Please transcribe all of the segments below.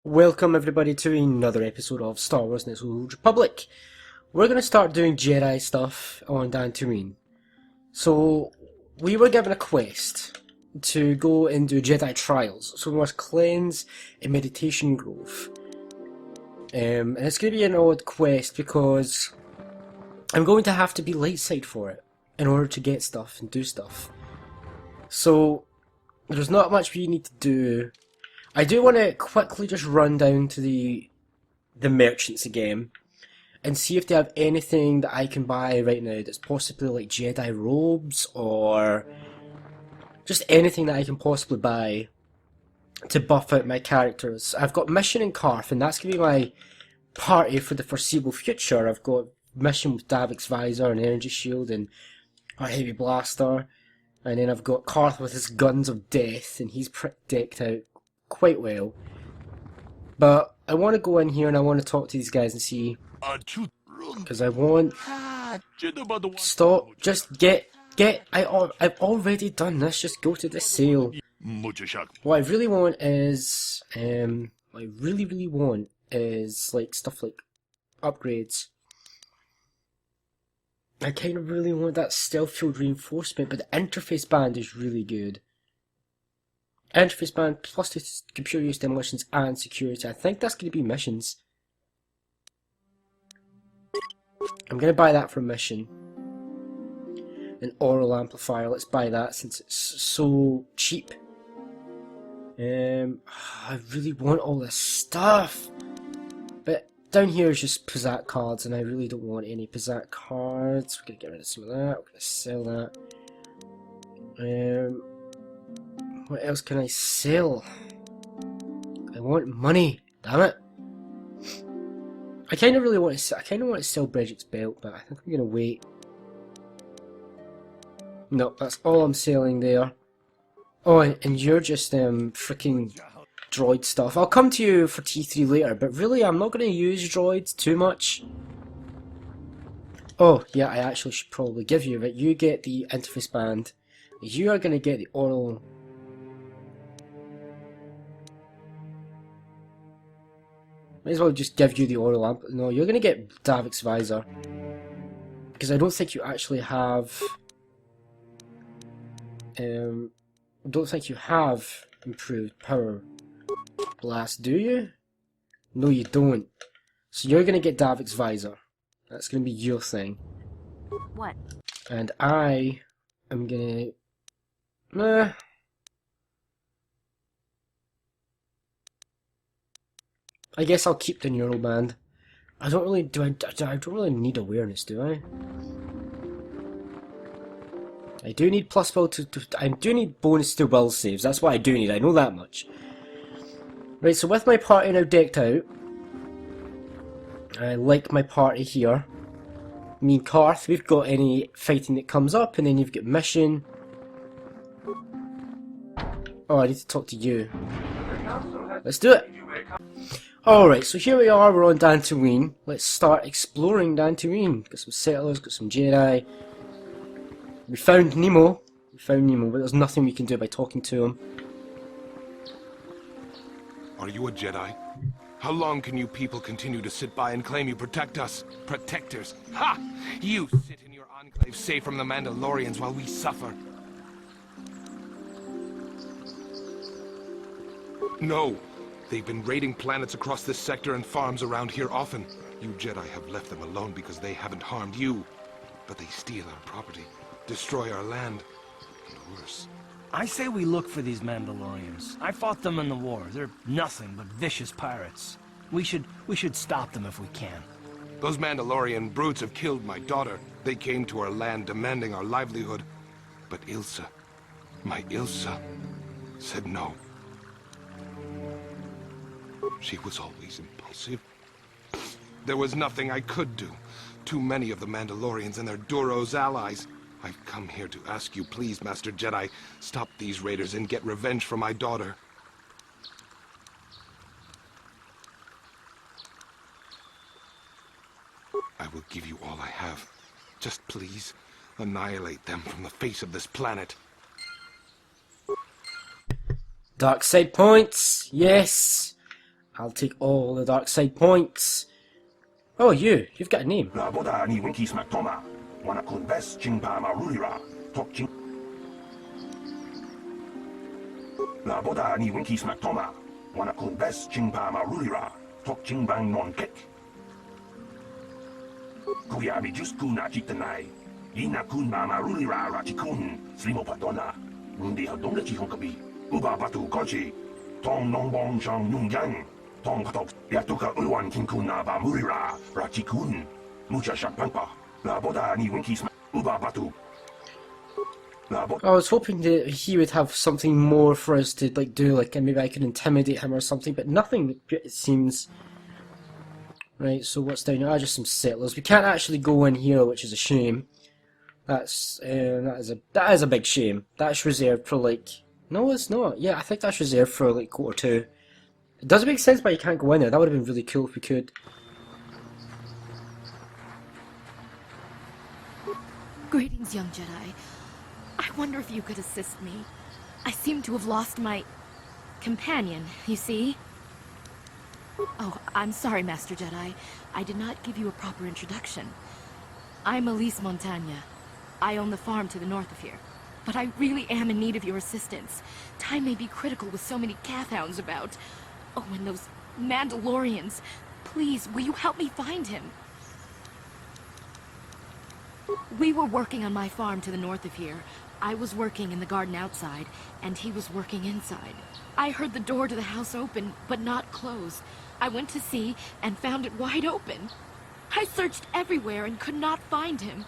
Welcome everybody to another episode of Star Wars Knights of the Old Republic. We're going to start doing Jedi stuff on Dantooine. So, we were given a quest to go and do Jedi trials. So we must cleanse a meditation grove. And it's going to be an odd quest because I'm going to have to be light side for it in order to get stuff and do stuff. So, there's not much we need to do. I do want to quickly just run down to the merchants again and see if they have anything that I can buy right now that's possibly like Jedi robes or just anything that I can possibly buy to buff out my characters. I've got Mission and Karth, and that's going to be my party for the foreseeable future. I've got Mission with Davik's Visor and Energy Shield and a Heavy Blaster, and then I've got Karth with his Guns of Death, and he's decked out quite well. But I want to go in here and I want to talk to these guys and see, because I want stop, just I've already done this, just go to the sale. What I really want is like stuff like upgrades. I kind of really want that stealth field reinforcement, but the interface band is really good. Interface band plus the computer use demolitions and security. I think that's going to be missions. I'm going to buy that for a mission. An oral amplifier. Let's buy that since it's so cheap. I really want all this stuff. But down here is just Pizzat cards, and I really don't want any Pizzat cards. We're going to get rid of some of that. We're going to sell that. What else can I sell? I want money. Damn it! I kind of really want to. I kind of want to sell Bridget's belt, but I think I'm gonna wait. No, that's all I'm selling there. Oh, and you're just freaking droid stuff. I'll come to you for T3 later, but really, I'm not gonna use droids too much. Oh yeah, I actually should probably give you. But you get the interface band. You are gonna get the oral. Might as well just give you the oral amp. No, you're gonna get Davik's Visor. Because I don't think you actually have... don't think you have improved power blast, do you? No, you don't. So you're gonna get Davik's Visor. That's gonna be your thing. What? And I am gonna... Nah. I guess I'll keep the neural band. I don't really I don't really need awareness, do I? I do need plus will I do need bonus to will saves. That's what I do need. I know that much. Right, so with my party now decked out, I like my party here. Me and Karth, we've got any fighting that comes up, and then you've got Mission. Oh, I need to talk to you. Let's do it. Alright, so here we are, we're on Dantooine. Let's start exploring Dantooine. Got some settlers, got some Jedi. We found Nemo, but there's nothing we can do by talking to him. Are you a Jedi? How long can you people continue to sit by and claim you protect us? Protectors? Ha! You sit in your enclave safe from the Mandalorians while we suffer. No! They've been raiding planets across this sector and farms around here often. You Jedi have left them alone because they haven't harmed you. But they steal our property, destroy our land, and worse. I say we look for these Mandalorians. I fought them in the war. They're nothing but vicious pirates. We should stop them if we can. Those Mandalorian brutes have killed my daughter. They came to our land demanding our livelihood. But Ilsa, my Ilsa, said no. She was always impulsive. There was nothing I could do. Too many of the Mandalorians and their Duros allies. I've come here to ask you, please, Master Jedi, stop these raiders and get revenge for my daughter. I will give you all I have. Just please, annihilate them from the face of this planet. Dark side points, yes. I'll take all the dark side points. Oh, you've got a name. La boda ni winki smack toma. Wanna kun best chingpa ma rulira. Tok ching. La boda ni winki smack toma. Wanna kun best chingpa ma rulira. Tok ching bang non kek. Kuya mi just kuna chitanai. Ina kun ma ma rulira rachikun. Slimo patona. Rundi hadong le chihonkabi. Uba batu kochi. Tong nong bong shang nung yang. Tong patok. Yatuka ulwan kinkuna ba murira. Rachikun. Mucha shakpangpa. La boda ni winki smack. Uba batu. I was hoping that he would have something more for us to do, and maybe I could intimidate him or something, but nothing, it seems. Right, so what's down here? Just some settlers. We can't actually go in here, which is a shame. That is a big shame. That's reserved for no, it's not. Yeah, I think that's reserved for Quarter 2. It doesn't make sense why you can't go in there. That would have been really cool if we could. Greetings, young Jedi. I wonder if you could assist me. I seem to have lost my companion, you see? Oh, I'm sorry, Master Jedi. I did not give you a proper introduction. I'm Elise Montagna. I own the farm to the north of here. But I really am in need of your assistance. Time may be critical with so many Cathhounds about. Oh, and those Mandalorians. Please, will you help me find him? We were working on my farm to the north of here. I was working in the garden outside, and he was working inside. I heard the door to the house open, but not close. I went to see, and found it wide open. I searched everywhere and could not find him.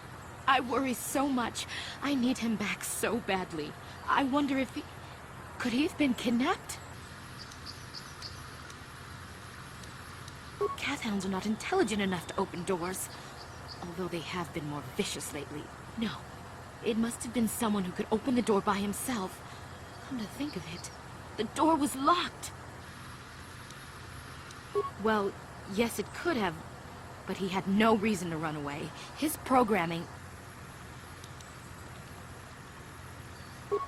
I worry so much. I need him back so badly. I wonder if he... Could he have been kidnapped? Cathhounds are not intelligent enough to open doors. Although they have been more vicious lately. No. It must have been someone who could open the door by himself. Come to think of it, the door was locked. Well, yes, it could have, but he had no reason to run away. His programming...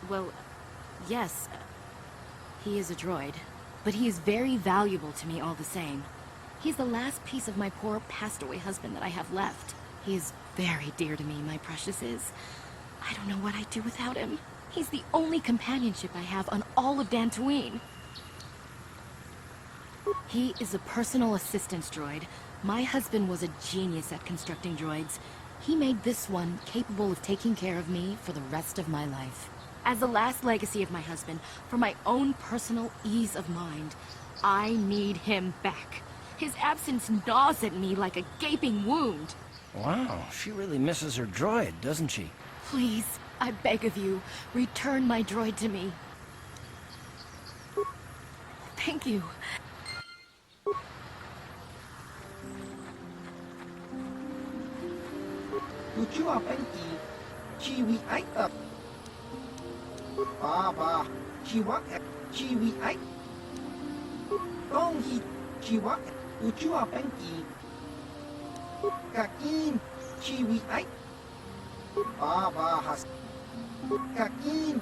Well, yes, he is a droid, but he is very valuable to me all the same. He's the last piece of my poor passed-away husband that I have left. He is very dear to me, my precious is. I don't know what I'd do without him. He's the only companionship I have on all of Dantooine. He is a personal assistance droid. My husband was a genius at constructing droids. He made this one capable of taking care of me for the rest of my life. As the last legacy of my husband, for my own personal ease of mind, I need him back. His absence gnaws at me like a gaping wound. Wow, she really misses her droid, doesn't she? Please, I beg of you, return my droid to me. Thank you. Ucua Penki, Chiwi Aita. Baba, Chiwak, Chiwi Ait. Dong Hi, Chiwak, Ucua Penki. Kakin, Chiwi Ait. Baba has. Kakin.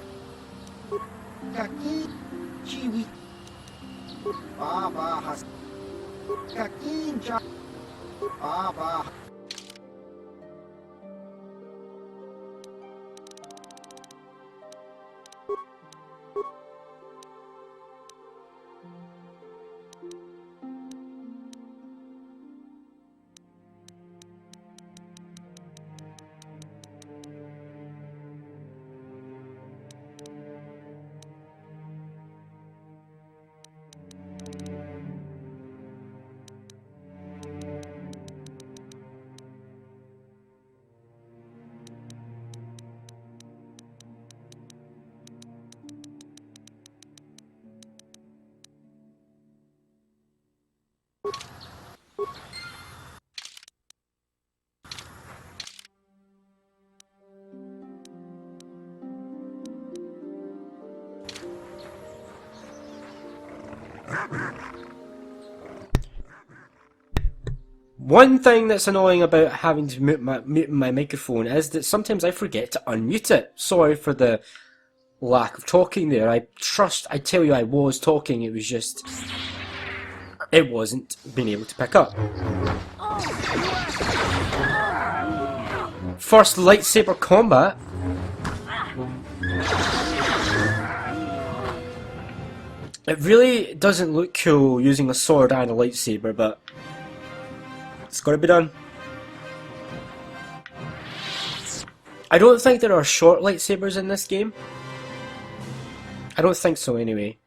Kakin, Chiwi. Baba has. Kakin, Cha. Baba. One thing that's annoying about having to mute my microphone is that sometimes I forget to unmute it. Sorry for the lack of talking there. I tell you I was talking, it was just it wasn't being able to pick up. First lightsaber combat. It really doesn't look cool using a sword and a lightsaber, but it's gotta be done. I don't think there are short lightsabers in this game. I don't think so anyway.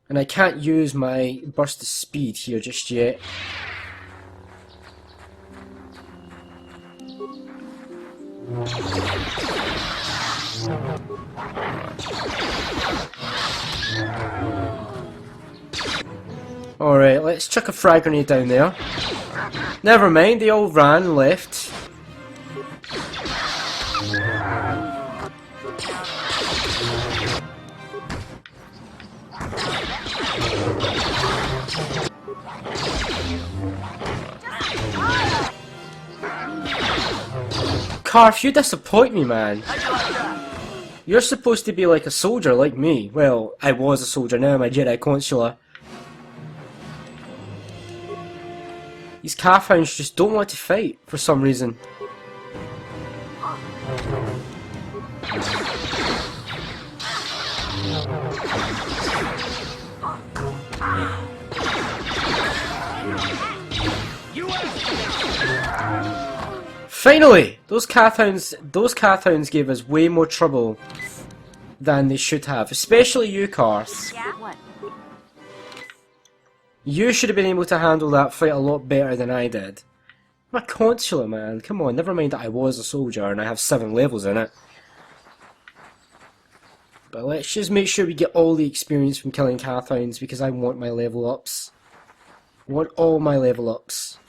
And I can't use my burst of speed here just yet. Alright, let's chuck a frag grenade down there. Never mind, they all ran and left. Carf, you disappoint me, man. You're supposed to be like a soldier like me. Well, I was a soldier, now I'm a Jedi Consular. These calf hounds just don't want to fight for some reason. Finally! Those calf hounds gave us way more trouble than they should have. Especially you, Karth. Yeah? What? You should have been able to handle that fight a lot better than I did. I'm a consular, man. Come on, never mind that I was a soldier and I have 7 levels in it. But let's just make sure we get all the experience from killing calf hounds because I want my level ups. I want all my level ups.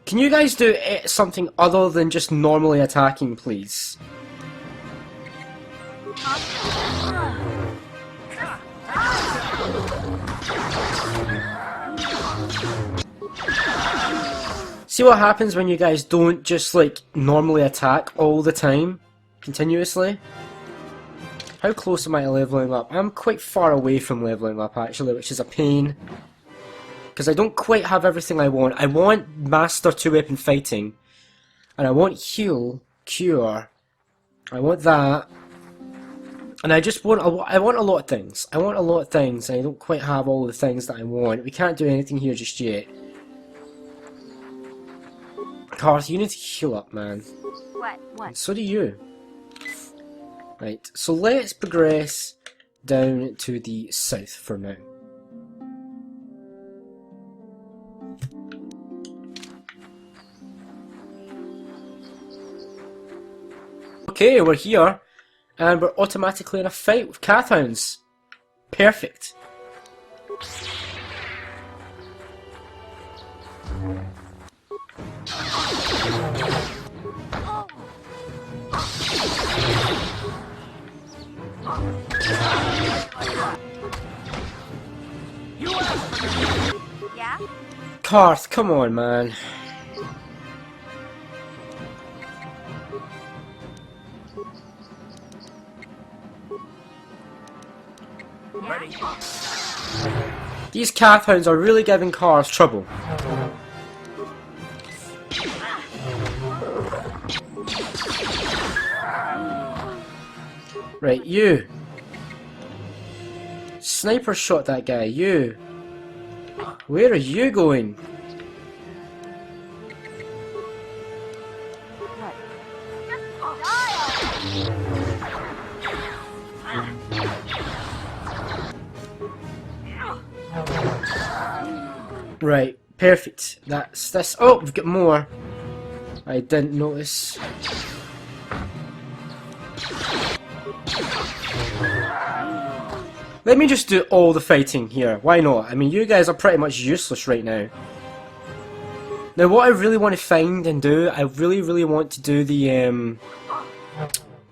Can you guys do something other than just normally attacking, please? See what happens when you guys don't just like normally attack all the time, continuously? How close am I to leveling up? I'm quite far away from leveling up actually, which is a pain. Because I don't quite have everything I want. I want Master 2-weapon fighting. And I want heal, cure. I want that. And I just want I want a lot of things. I want a lot of things and I don't quite have all the things that I want. We can't do anything here just yet. Karth, you need to heal up, man. What? And so do you. Right, so let's progress down to the south for now. Okay, we're here, and we're automatically in a fight with calf hounds. Perfect. Yeah? Karth, come on, man. These calf hounds are really giving Karth trouble. Right, you. Sniper shot that guy, you. Where are you going? Right, perfect. That's this. Oh, we've got more. I didn't notice. Let me just do all the fighting here. Why not? I mean, you guys are pretty much useless right now. Now, what I really want to find and do, I really want to do the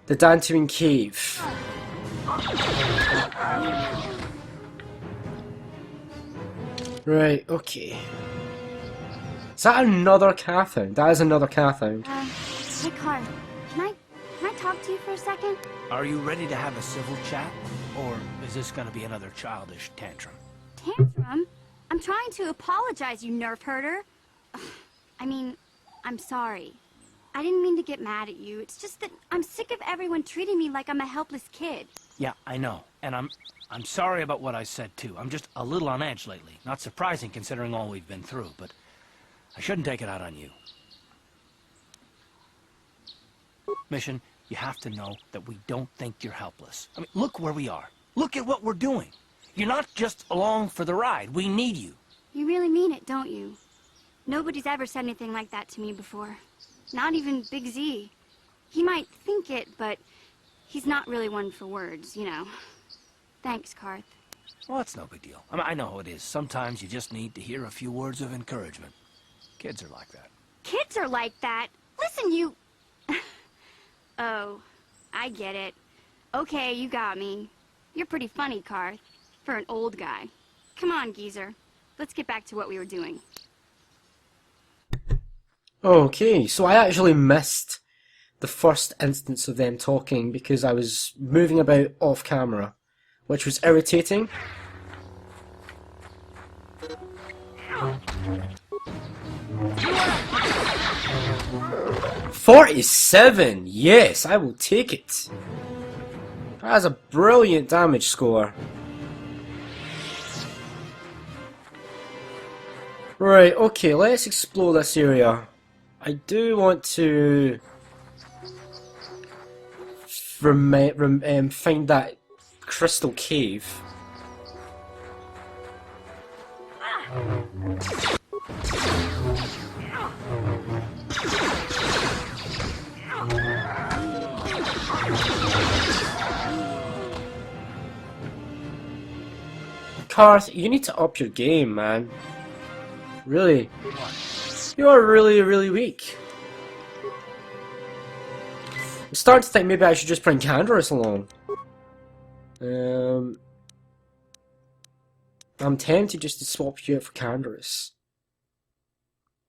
Dantooine cave. Right, okay. Is that another Cathound? That is another Cathound. Hey, Karth, can I talk to you for a second? Are you ready to have a civil chat? Or is this gonna be another childish tantrum? Tantrum? I'm trying to apologize, you nerf herder. I mean, I'm sorry. I didn't mean to get mad at you. It's just that I'm sick of everyone treating me like I'm a helpless kid. Yeah, I know. And I'm sorry about what I said, too. I'm just a little on edge lately. Not surprising considering all we've been through, but I shouldn't take it out on you. Mission, you have to know that we don't think you're helpless. I mean, look where we are. Look at what we're doing. You're not just along for the ride. We need you. You really mean it, don't you? Nobody's ever said anything like that to me before. Not even Big Z. He might think it, but he's not really one for words, you know. Thanks, Karth. Well, that's no big deal. I mean, I know how it is. Sometimes you just need to hear a few words of encouragement. Kids are like that. Kids are like that? Listen, you... Oh, I get it. Okay, you got me. You're pretty funny, Karth, for an old guy. Come on, geezer. Let's get back to what we were doing. Okay, so I actually missed the first instance of them talking because I was moving about off camera, which was irritating. $47! Yes, I will take it. That's a brilliant damage score. Right, okay, let's explore this area. I do want to find that crystal cave. Karth, you need to up your game, man. Really. You are really, really weak. I'm starting to think maybe I should just bring Canderous along. I'm tempted just to swap you out for Canderous.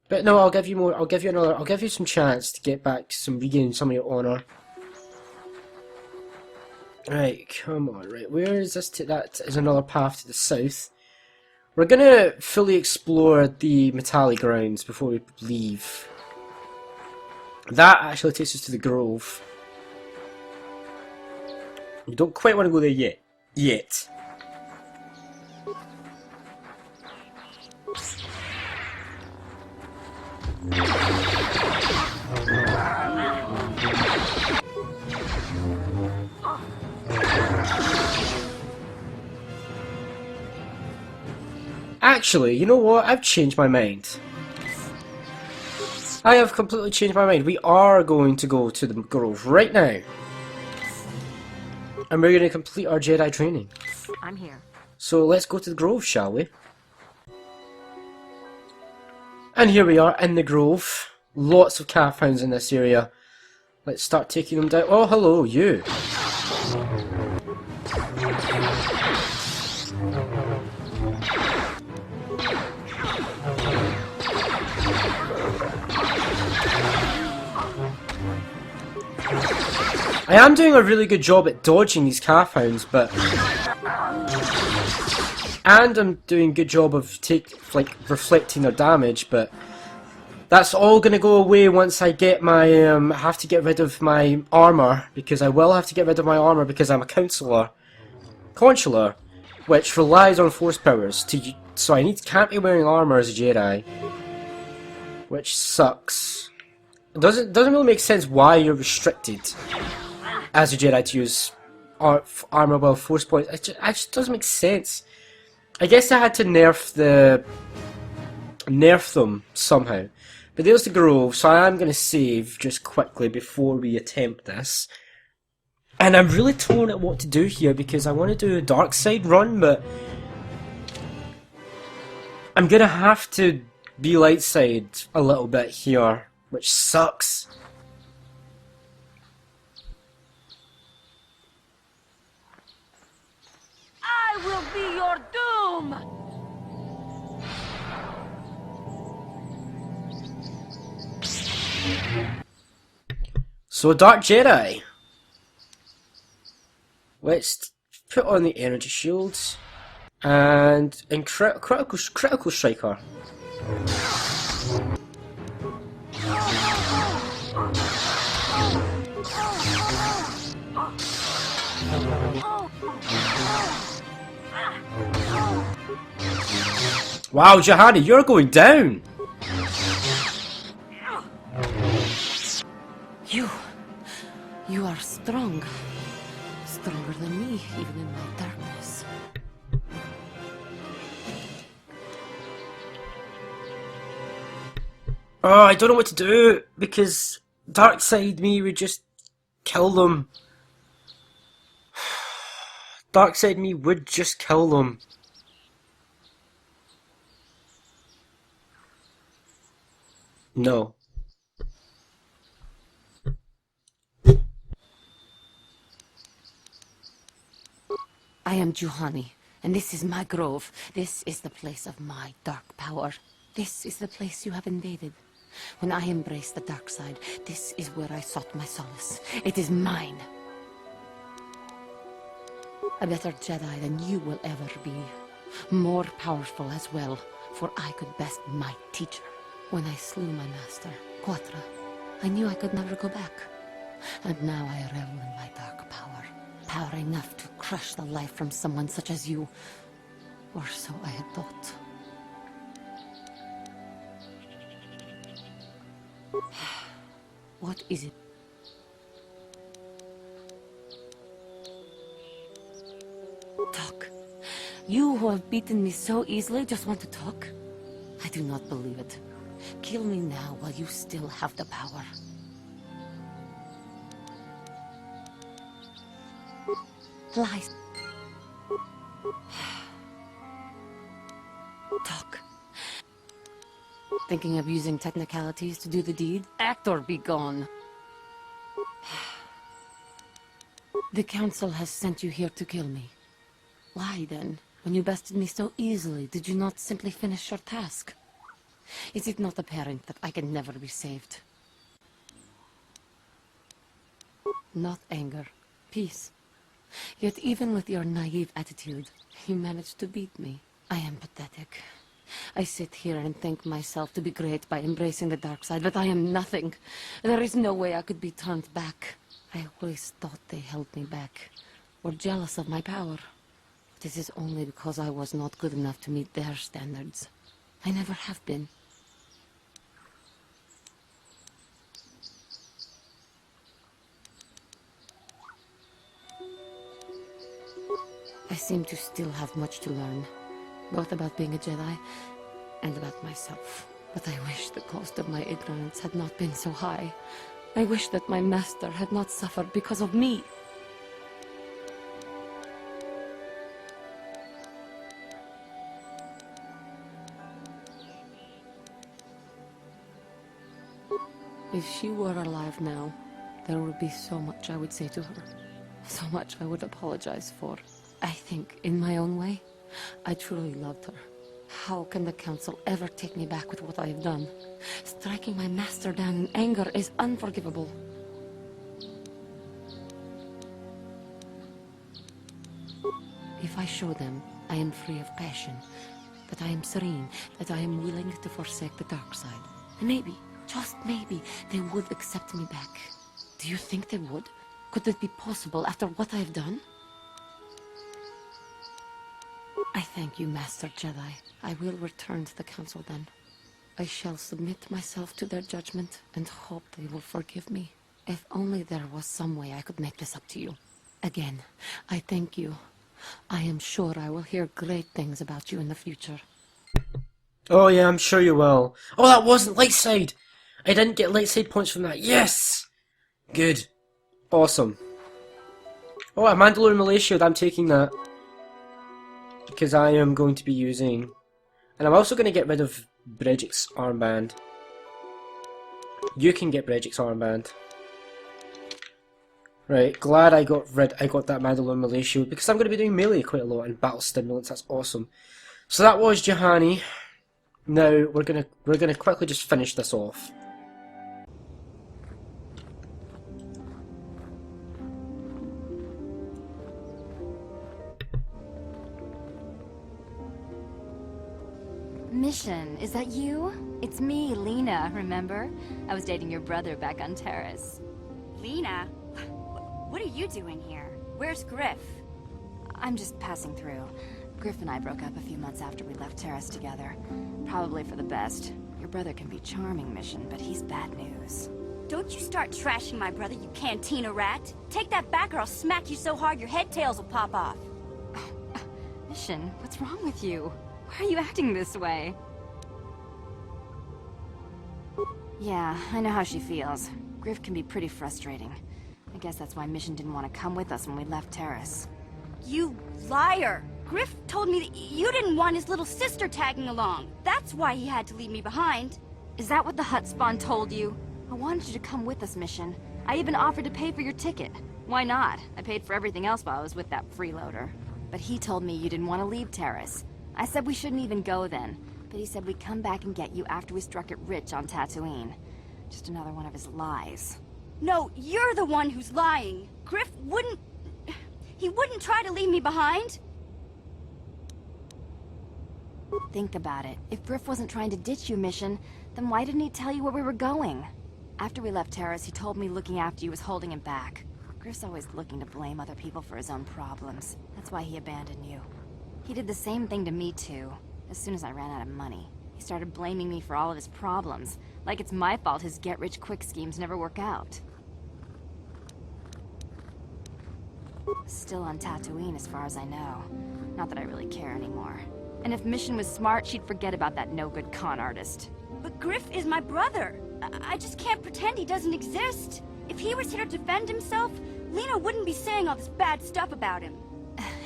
But no, I'll give you more. I'll give you some chance to get back regain some of your honor. Right, come on, right, where is this that is another path to the south. We're gonna fully explore the metallic grounds before we leave. That actually takes us to the Grove. You don't quite want to go there yet. Actually, you know what? I've changed my mind. I have completely changed my mind. We are going to go to the Grove right now. And we're going to complete our Jedi training. I'm here. So let's go to the Grove, shall we? And here we are in the Grove. Lots of Cathounds in this area. Let's start taking them down. Oh, hello, you. I am doing a really good job at dodging these Cathounds, but... And I'm doing a good job of reflecting their damage, but... That's all going to go away once I get my... have to get rid of my armour, because I will have to get rid of my armour because I'm a Consular, which relies on force powers, so I can't be wearing armour as a Jedi. Which sucks. It doesn't really make sense why you're restricted as a Jedi to use armor while force points. It just doesn't make sense. I guess I had to nerf them somehow. But there's the Grove, so I am going to save just quickly before we attempt this. And I'm really torn at what to do here because I want to do a dark side run, but I'm going to have to be light side a little bit here, which sucks. I will be your doom! So, Dark Jedi. Let's put on the energy shields and critical striker. Wow, Jahani, you're going down. You are strong. Stronger than me, even in my darkness. Oh, I don't know what to do, because dark side me would just kill them. Dark side me would just kill them. No. I am Juhani, and this is my grove. This is the place of my dark power. This is the place you have invaded. When I embraced the dark side, this is where I sought my solace. It is mine. A better Jedi than you will ever be. More powerful as well, for I could best my teacher. When I slew my master, Quatra, I knew I could never go back. And now I revel in my dark power. Power enough to crush the life from someone such as you. Or so I had thought. What is it? Talk. You who have beaten me so easily just want to talk? I do not believe it. Kill me now while you still have the power. Lies. Talk. Thinking of using technicalities to do the deed? Act or be gone. The Council has sent you here to kill me. Why then, when you bested me so easily, did you not simply finish your task? Is it not apparent that I can never be saved? Not anger, peace. Yet even with your naive attitude, you managed to beat me. I am pathetic. I sit here and think myself to be great by embracing the dark side, but I am nothing. There is no way I could be turned back. I always thought they held me back, or jealous of my power. This is only because I was not good enough to meet their standards. I never have been. I seem to still have much to learn, both about being a Jedi and about myself. But I wish the cost of my ignorance had not been so high. I wish that my master had not suffered because of me. If she were alive now, there would be so much I would say to her. So much I would apologize for. I think, in my own way, I truly loved her. How can the Council ever take me back with what I have done? Striking my master down in anger is unforgivable. If I show them I am free of passion, that I am serene, that I am willing to forsake the dark side, maybe, just maybe, they would accept me back. Do you think they would? Could it be possible after what I have done? I thank you, Master Jedi. I will return to the Council then. I shall submit myself to their judgment and hope they will forgive me. If only there was some way I could make this up to you. Again, I thank you. I am sure I will hear great things about you in the future. Oh yeah, I'm sure you will. Oh, that wasn't light side! I didn't get light side points from that. Yes! Good. Awesome. Oh, a Mandalorian Malay shield, I'm taking that. Because I am going to be using... And I'm also going to get rid of Bredgic's armband. You can get Bredgic's armband. Right, glad I got that Mandalorian Malay shield, because I'm going to be doing melee quite a lot and battle stimulants, that's awesome. So that was Juhani. Now we're gonna quickly just finish this off. Mission, is that you? It's me, Lena, remember? I was dating your brother back on Terrace. Lena? What are you doing here? Where's Griff? I'm just passing through. Griff and I broke up a few months after we left Terrace together. Probably for the best. Your brother can be charming, Mission, but he's bad news. Don't you start trashing my brother, you cantina rat. Take that back or I'll smack you so hard your head tails will pop off. Mission, what's wrong with you? Why are you acting this way? Yeah, I know how she feels. Griff can be pretty frustrating. I guess that's why Mission didn't want to come with us when we left Terrace. You liar! Griff told me that you didn't want his little sister tagging along. That's why he had to leave me behind. Is that what the Hutt Spawn told you? I wanted you to come with us, Mission. I even offered to pay for your ticket. Why not? I paid for everything else while I was with that freeloader. But he told me you didn't want to leave Terrace. I said we shouldn't even go then. But he said we'd come back and get you after we struck it rich on Dantooine. Just another one of his lies. No, you're the one who's lying. Griff wouldn't... He wouldn't try to leave me behind. Think about it. If Griff wasn't trying to ditch you, Mission, then why didn't he tell you where we were going? After we left Terrace, he told me looking after you was holding him back. Griff's always looking to blame other people for his own problems. That's why he abandoned you. He did the same thing to me, too. As soon as I ran out of money, he started blaming me for all of his problems. Like it's my fault his get-rich-quick schemes never work out. Still on Dantooine, as far as I know. Not that I really care anymore. And if Mission was smart, she'd forget about that no-good con artist. But Griff is my brother. I just can't pretend he doesn't exist. If he was here to defend himself, Lena wouldn't be saying all this bad stuff about him.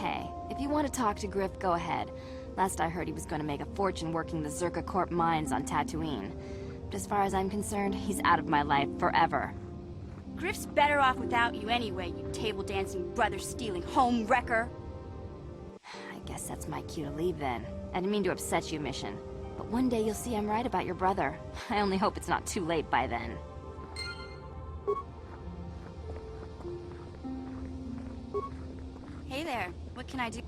Hey, if you want to talk to Griff, go ahead. Last I heard he was going to make a fortune working the Zerka Corp mines on Dantooine. But as far as I'm concerned, he's out of my life forever. Griff's better off without you anyway, you table-dancing, brother-stealing home wrecker. I guess that's my cue to leave then. I didn't mean to upset you, Mission. But one day you'll see I'm right about your brother. I only hope it's not too late by then. Hey there, what can I do?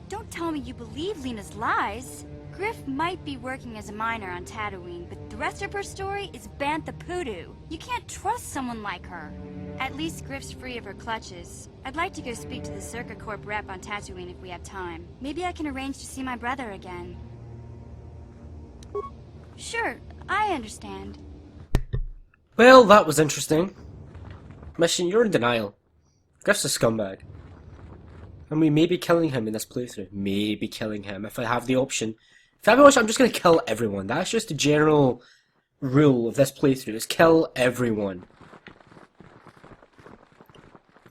Don't tell me you believe Lena's lies. Griff might be working as a miner on Dantooine, but the rest of her story is bantha poodoo. You can't trust someone like her. At least Griff's free of her clutches. I'd like to go speak to the Zerka Corp rep on Dantooine if we have time. Maybe I can arrange to see my brother again. Sure, I understand. Well, that was interesting. Mission, you're in denial. Griff's a scumbag. And we may be killing him in this playthrough. Maybe killing him if I have the option. If I have the option, I'm just going to kill everyone. That's just the general rule of this playthrough, is kill everyone.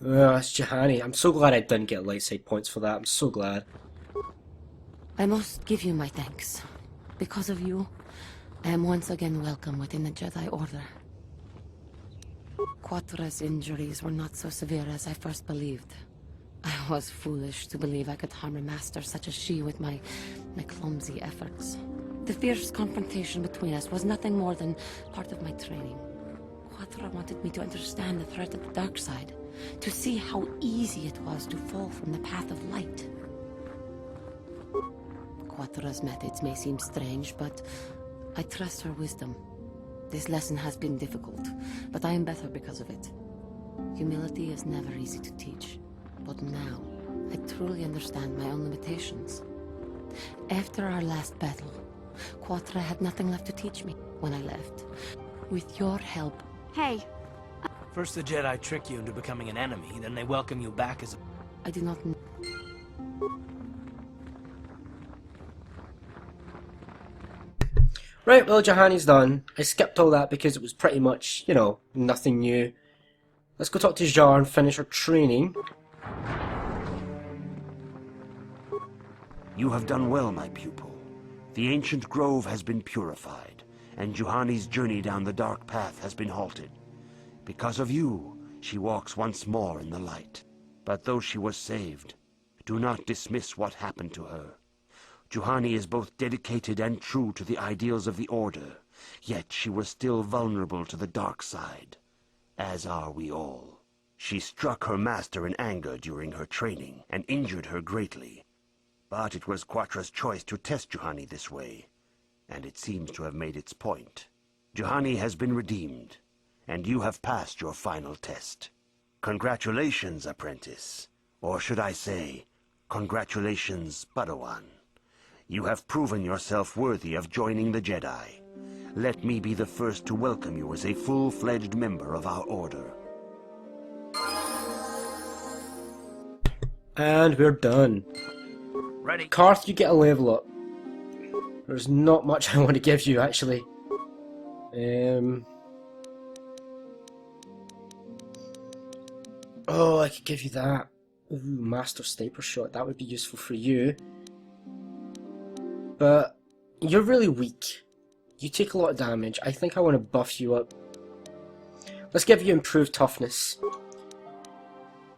Ugh, it's Juhani. I'm so glad I didn't get light side points for that. I'm so glad. I must give you my thanks. Because of you, I am once again welcome within the Jedi Order. Quatra's injuries were not so severe as I first believed. I was foolish to believe I could harm a master such as she with my clumsy efforts. The fierce confrontation between us was nothing more than part of my training. Quatra wanted me to understand the threat of the dark side, to see how easy it was to fall from the path of light. Quatra's methods may seem strange, but I trust her wisdom. This lesson has been difficult, but I am better because of it. Humility is never easy to teach. But now, I truly understand my own limitations. After our last battle, Quatra had nothing left to teach me when I left. With your help... Hey. First the Jedi trick you into becoming an enemy, then they welcome you back as a... I did not... Right, well, Juhani's done. I skipped all that because it was pretty much, you know, nothing new. Let's go talk to Jar and finish our training. You have done well, my pupil. The ancient grove has been purified, and Juhani's journey down the dark path has been halted. Because of you, she walks once more in the light. But though she was saved, do not dismiss what happened to her. Juhani is both dedicated and true to the ideals of the Order, yet she was still vulnerable to the dark side, as are we all. She struck her master in anger during her training, and injured her greatly. But it was Quatra's choice to test Juhani this way, and it seems to have made its point. Juhani has been redeemed, and you have passed your final test. Congratulations, apprentice. Or should I say, congratulations, Padawan. You have proven yourself worthy of joining the Jedi. Let me be the first to welcome you as a full-fledged member of our order. And we're done. Ready? Karth, you get a level up. There's not much I want to give you, actually. Oh, I could give you that. Ooh, Master Sniper Shot. That would be useful for you. But you're really weak. You take a lot of damage. I think I want to buff you up. Let's give you improved toughness.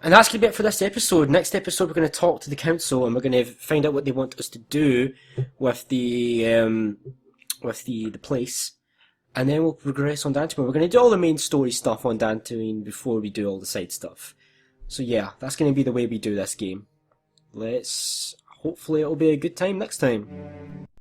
And that's going to be it for this episode. Next episode we're going to talk to the council and we're going to find out what they want us to do with the place. And then we'll progress on Dantooine. We're going to do all the main story stuff on Dantooine before we do all the side stuff. So yeah, that's going to be the way we do this game. Hopefully it'll be a good time next time.